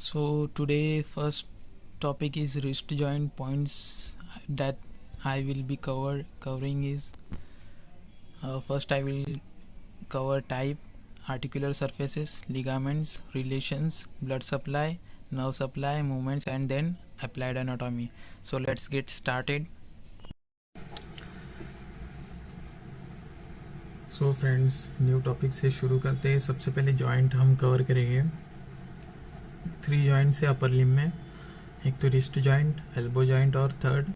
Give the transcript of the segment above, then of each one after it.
So today first topic is wrist joint. Points that I will be covering is first I will cover type, articular surfaces, ligaments, relations, blood supply, nerve supply, movements, and then applied anatomy. So let's get started. So friends, new topic से शुरू करते हैं। सबसे पहले joint हम cover करेंगे। 3 joint से upper limb में, एक तो रिस्ट जॉइंट, एल्बो जॉइंट और third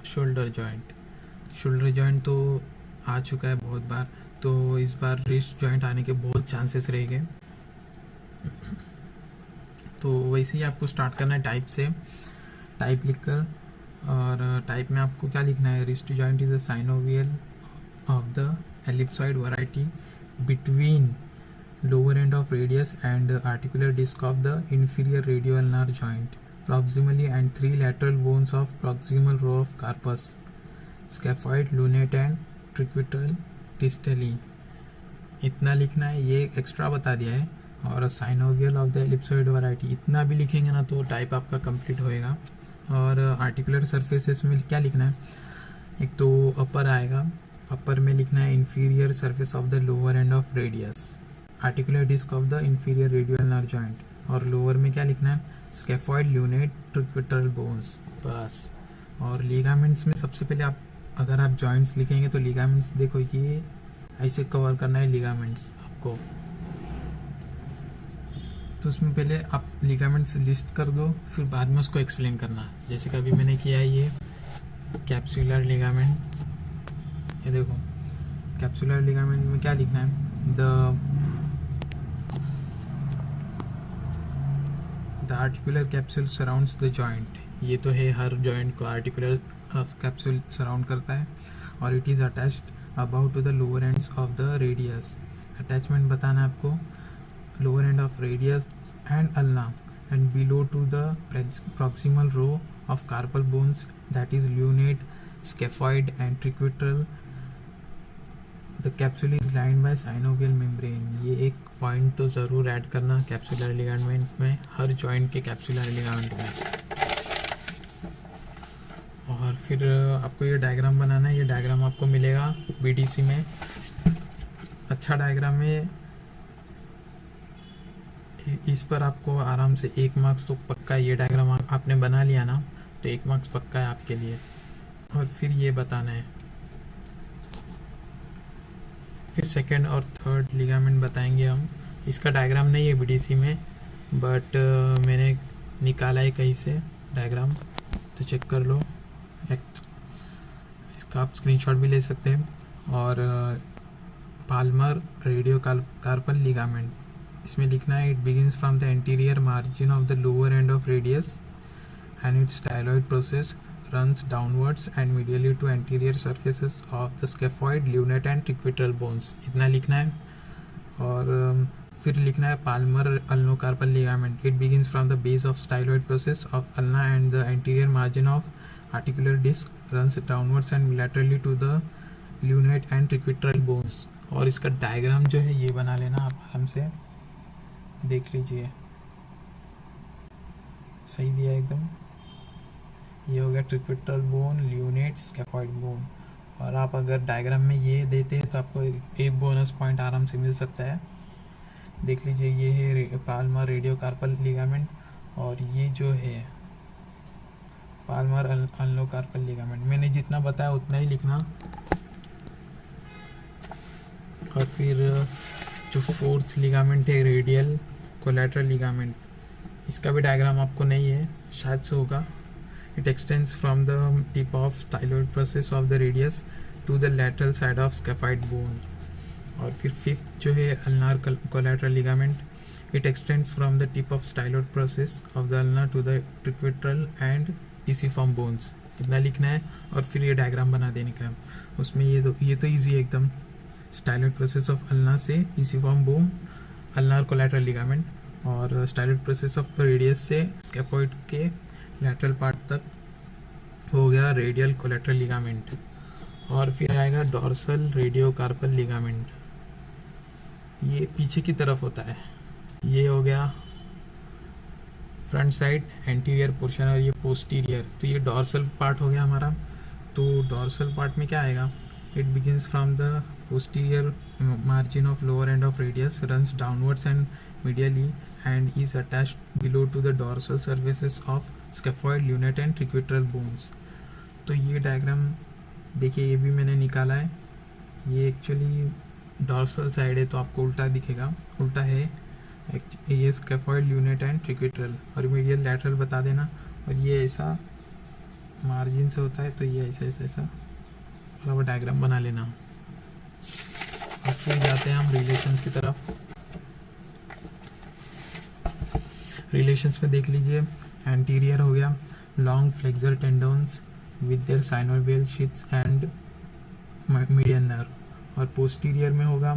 shoulder joint. Shoulder joint तो आ चुका है बहुत बार, तो इस बार रिस्ट जॉइंट आने के बहुत चांसेस रहेंगे। तो वैसे ही आपको स्टार्ट करना है टाइप से। टाइप लिखकर, और टाइप में आपको क्या लिखना है? Wrist joint is a synovial of the ellipsoid variety between lower end of radius and articular disc of the inferior radioulnar joint proximally and 3 lateral bones of proximal row of carpus, scaphoid, lunate and triquital distally। इतना लिखना है, ये extra बता दिया है। और synovial of the ellipsoid variety इतना भी लिखेंगे ना तो टाइप आपका कंप्लीट होएगा। और आर्टिकुलर सरफेसेस में क्या लिखना है? एक तो अपर आएगा, अपर में लिखना है inferior surface of the lower end of radius, articular disc of the inferior radioulnar joint. और लोअर में क्या लिखना है? स्कैफॉइड, ल्यूनेट, ट्रिक्विटल बोन्स, बस। और लिगामेंट्स में सबसे पहले आप अगर आप जॉइंट्स लिखेंगे तो लिगामेंट्स देखो, ये ऐसे कवर करना है लिगामेंट्स आपको। तो उसमें पहले आप लिगामेंट्स लिस्ट कर दो, फिर बाद में उसको एक्सप्लेन करना। जैसे कि अभी मैंने किया है, ये कैप्सुलर लिगामेंट। ये देखो, कैप्सुलर लिगामेंट में क्या लिखना है? The articular capsule surrounds the joint. ये तो है, हर जॉइंट को आर्टिकुलर कैप्सूल सराउंड करता है। और it is attached about to the lower ends of the radius. Attachment बताना है आपको, lower end of radius and ulna, and below to the proximal row of carpal bones, that is lunate, scaphoid and triquital. The capsule is lined by synovial membrane. ये एक point तो ज़रूर add करना capsular ligament में, हर joint के capsular ligament में। और फिर आपको ये डायग्राम बनाना है। ये डायग्राम आपको मिलेगा बीडीसी में। अच्छा डायग्राम है, इस पर आपको आराम से 1 मार्क्स तो पक्का। ये डायग्राम आपने बना लिया ना तो 1 मार्क्स पक्का है आपके लिए। और फिर ये बताना है, फिर सेकेंड और थर्ड लिगामेंट बताएंगे हम। इसका डायग्राम नहीं है बीडीसी में, बट मैंने निकाला है कहीं से डायग्राम, तो चेक कर लो। इसका आप स्क्रीनशॉट भी ले सकते हैं। और पाल्मर रेडियो कार्पल लिगामेंट, इसमें लिखना है it begins from the anterior margin of the lower end of radius and its styloid process runs downwards and medially to anterior surfaces of the scaphoid, lunate and triquital bones। इतना लिखना है। और फिर लिखना है palmar ulnocarpal ligament, it begins from the base of styloid process of ulna and the anterior margin of articular disc runs downwards and laterally to the lunate and triquetral bones. और इसका diagram जो है ये बना लेना आप आराम से, देख लीजिए, सही दिया एकदम। ये हो गया ट्रिक्विटल बोन, ल्यूनेट, स्कैफॉइड बोन। और आप अगर डायग्राम में ये देते हैं तो आपको एक बोनस पॉइंट आराम से मिल सकता है। देख लीजिए, ये है पाल्मर रेडियो कार्पल लिगामेंट, और ये जो है पाल्मर अल्नो कार्पल लिगामेंट। मैंने जितना बताया उतना ही लिखना। और फिर जो फोर्थ लिगामेंट है रेडियल कोलैटरल लिगामेंट, इसका भी डायग्राम आपको नहीं है, शायद से होगा। It extends from the tip of styloid process of the radius to the lateral side of scaphoid bone। और फिर फिफ्थ जो है ulnar collateral ligament, it extends from the tip of styloid process of the ulna to the triquital and pisiform bones। इतना लिखना है। और फिर ये डायग्राम बना देने का है। उसमें ये तो ईजी है एकदम। styloid process of ulna से pisiform bone, ulnar collateral ligament, और styloid process of radius से scaphoid के लैटरल पार्ट तक हो गया रेडियल कोलैटरल लिगामेंट। और फिर आएगा डॉर्सल रेडियो कार्पल लिगामेंट, ये पीछे की तरफ होता है। ये हो गया फ्रंट साइड, एंटीरियर पोर्शन और ये पोस्टीरियर। तो ये डॉर्सल पार्ट हो गया हमारा। तो डॉर्सल पार्ट में क्या आएगा, it begins from the posterior margin of lower end of radius, runs downwards and medially and is attached below to the dorsal surfaces of scaphoid, lunate and triquetral bones. तो ये diagram देखिए, ये भी मैंने निकाला है। ये एक्चुअली डॉर्सल साइड है तो आपको उल्टा दिखेगा, उल्टा है। ये स्केफॉइड, ल्यूनेट एंड ट्रिक्विट्रल, और मीडियल लैटरल बता देना। और ये ऐसा मार्जिन से होता है, तो ये ऐसा ऐसा ऐसा थोड़ा डायग्राम बना लेना। और फिर जाते हैं हम रिलेशंस की तरफ। रिलेशंस में देख लीजिए, एंटीरियर हो गया long flexor टेंडोन्स with their synovial sheets and median nerve. और पोस्टीरियर में होगा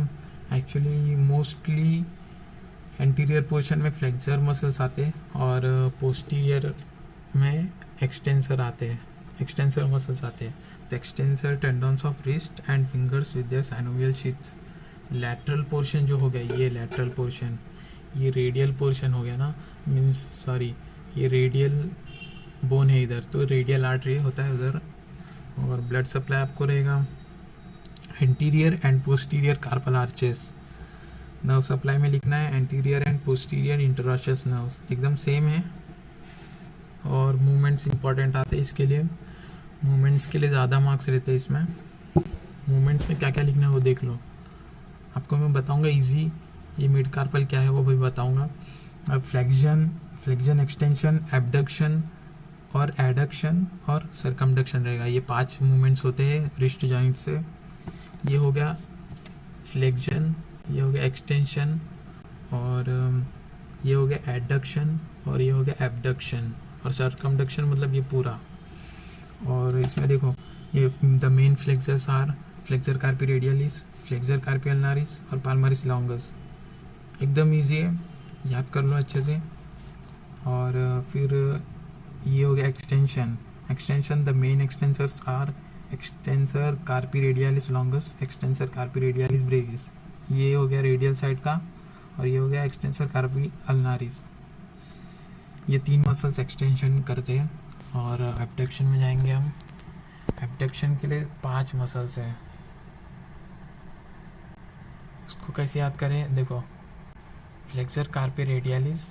एक्चुअली मोस्टली एंटीरियर पोर्शन में फ्लेक्सर मसल्स आते हैं और पोस्टीरियर में एक्सटेंसर आते हैं, एक्सटेंसर मसल्स आते हैं। तो extensor tendons of wrist and fingers with their synovial sheets. Lateral portion जो हो गया, ये लैटरल पोर्शन, ये रेडियल पोर्शन हो गया ना, मीन्स सॉरी, ये रेडियल बोन है इधर, तो रेडियल आर्टरी होता है उधर। और ब्लड सप्लाई आपको रहेगा anterior and posterior carpal arches. Nerve supply में लिखना है anterior and posterior interosseous nerves, एकदम सेम है। और मूवमेंट्स इंपॉर्टेंट आते हैं इसके लिए, मूवमेंट्स के लिए ज़्यादा मार्क्स रहते हैं इसमें। मूवमेंट्स में क्या क्या लिखना है वो देख लो, आपको मैं बताऊंगा इजी। ये मिड कार्पल क्या है वो भी बताऊंगा। अब फ्लेक्शन, एक्सटेंशन, एबडक्शन और एडक्शन और सर्कमडक्शन रहेगा। ये 5 मूवमेंट्स होते हैं रिस्ट जॉइंट से। ये हो गया फ्लेक्शन, ये हो गया एक्सटेंशन, और ये हो गया एडक्शन, और ये हो गया एबडक्शन, और सर्कमडक्शन मतलब ये पूरा। और इसमें देखो, ये the main flexors are flexor carpi radialis, flexor carpi ulnaris और पाल्मारिस लॉन्गस। एकदम ईजी है, याद कर लो अच्छे से। और फिर ये हो गया extension, the main extensors are extensor carpi radialis longus, extensor carpi radialis brevis. ये हो गया रेडियल साइड का, और ये हो गया एक्सटेंसर कार्पी अल्नारिस। ये 3 मसल्स एक्सटेंशन करते हैं। और एबडक्शन में जाएंगे हम। एबडक्शन के लिए 5 मसल्स हैं, उसको कैसे याद करें, देखो, flexor carpi radialis,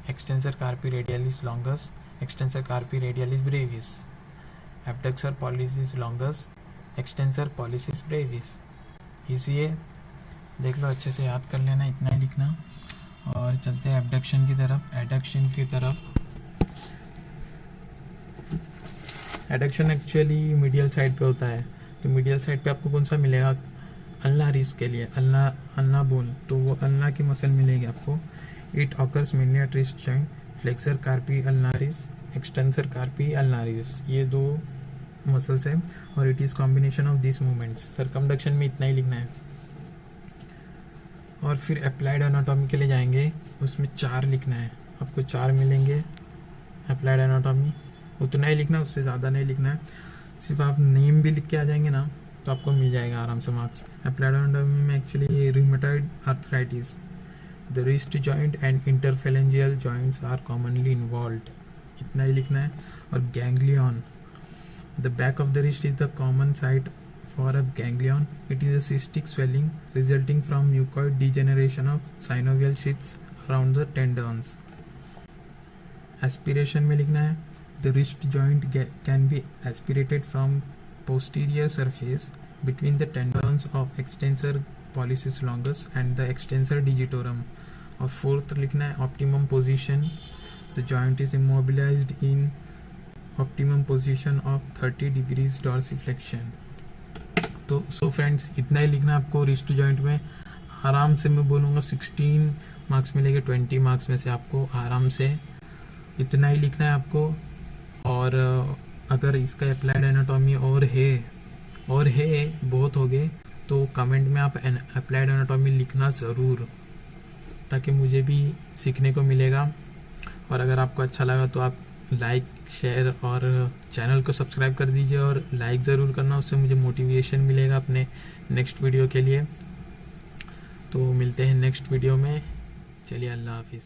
extensor carpi radialis longus, extensor carpi radialis brevis, abductor pollicis longus, extensor pollicis brevis. इसी देख लो, अच्छे से याद कर लेना, इतना ही लिखना। और चलते हैं एबडक्शन की तरफ। एडक्शन एक्चुअली मीडियल साइड पे होता है। तो मीडियल साइड पे आपको कौन सा मिलेगा, अल्नारिस के लिए अल्ना बोन, तो वो अल्ना की मसल मिलेगी आपको। It occurs mainly eight wrist joint, flexor carpi अल्नारिस, extensor कार्पी अल्नारिस, ये 2 मसल्स है। और it is combination of this movements. Circumduction में इतना ही लिखना है। और फिर अप्लाइड एनाटॉमी के लिए जाएंगे, उसमें 4 लिखना है आपको, 4 मिलेंगे। अप्लाइड एनाटॉमी उतना ही लिखना है, उससे ज़्यादा नहीं लिखना है। सिर्फ आप नेम भी लिख के आ जाएंगे ना तो आपको मिल जाएगा आराम से मार्क्स। अप्लाइड एनाटॉमी में actually rheumatoid arthritis, the wrist joint and interphalangeal joints are commonly involved, इतना ही लिखना है। और ganglion, the back of the wrist is the common site for a ganglion. It is a cystic swelling resulting from mucoid degeneration of synovial sheaths around the tendons. Aspiration में लिखना है, the wrist joint can be aspirated from posterior surface between the tendons of extensor pollicis longus and the extensor digitorum. और 4th लिखना है, optimum position, the joint is immobilized in optimum position of 30 degrees dorsiflexion. तो so friends, इतना ही लिखना है आपको wrist joint में। आराम से मैं बोलूँगा 16 मार्क्स मिलेंगे 20 मार्क्स में से आपको, आराम से इतना ही लिखना है आपको। और अगर इसका अप्लाइड एनाटॉमी और है बहुत हो गए तो कमेंट में आप अप्लाइड एनाटॉमी लिखना ज़रूर, ताकि मुझे भी सीखने को मिलेगा। और अगर आपको अच्छा लगा तो आप लाइक, शेयर और चैनल को सब्सक्राइब कर दीजिए और लाइक ज़रूर करना, उससे मुझे मोटिवेशन मिलेगा अपने नेक्स्ट वीडियो के लिए। तो मिलते हैं नेक्स्ट वीडियो में, चलिए अल्लाह हाफिज़।